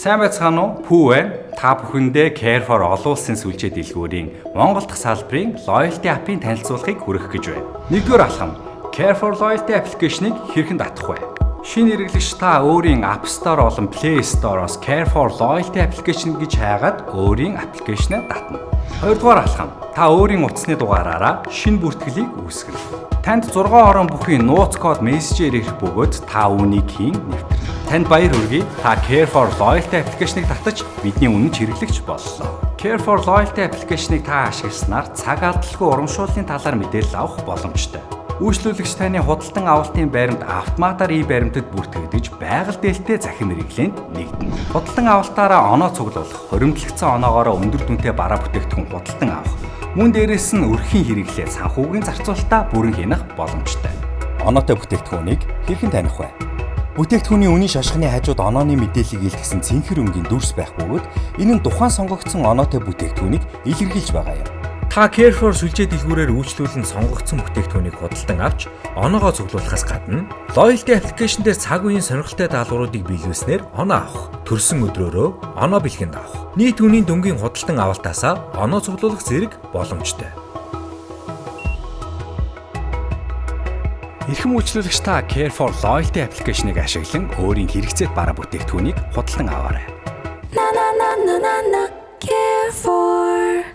Сайн байцгаана уу? Пүү байна. Та бүхэндээ Care for олон улсын сүлжээ дэлгүүрийн Монгол дахь салбарын Loyalty app-ийн танилцуулгыг хүргэх гэж байна. Нэгдүгээр алхам. Care for Loyalty аппликейшнийг хэрхэн татах вэ? Шинэ хэрэглэгч та өөрийн App Store болон Play Store-оос Care for Loyalty application гэж хайгаад өөрийн аппликейшнээ татна. Хоёрдугаар алхам. Та өөрийн утасны дугаараараа шинэ бүртгэлийг үүсгэнэ. Танд 6 орон бүхий нууц код мессежээр ирэх бөгөөд та үүнийг хийн нэвтрэнэ. Танд баяр хүргэе. Та Care for Loyalty аппликейшнийг татаж бидний үнэн хэрэглэгч боллоо. Care for Loyalty аппликейшнийг та ашигласнаар цаг алдалгүй урамшууллын талаар мэдээлэл авах боломжтой. Үйлчлүүлэгч таны худалдан авалтын баримт автоматар баримтад бүртгэгдэж байгаль дээлтэй захин мэргэжлэнд нэгдэнэ. Худалдан авалтаараа оноо цуглуулах, хуримтлагдсан оноогоороо өндөр дүнтэй бараа бүтээгдэхүүн худалдан авах, мөн дээрээс нь өрхийн хэрэглээ санхүүгийн зарцуулалтаа бүрэн хянах боломжтой. Оноотой бүтээгдэхүүнийг хэрхэн таних вэ? Бүтээгдэхүүний үнийн шашхны хажууд онооны мэдээллийг илтгэсэн цэнхэр өнгийн дүрс байх бөгөөд энэ нь тухайн сонгогдсон оноотой бүтээгдэхүүнийг илэрхийлж байгаа юм. Та Care for сүлжээ дэлгүүрээр үйлчлүүлэн сонгогдсон бүтээгдэхүүнийг худалдан авч оноогоо цуглуулахаас гадна Loyalty application дээр цаг үеийн сонирхолтой даалгавруудыг биелүүлснээр оноо авах, төрсөн өдрөөрөө оноо бэлгэнд авах, нийт үнийн дүнгийн худалдан авалтаасаа оноо цуглуулах зэрэг боломжтой. Эрхэм үйлчлүүлэгч та Care for Loyalty application-ыг ашиглан өөрийн хэрэгцээт бараа бүтээгдэхүүнийг худалдан аваарай. Care for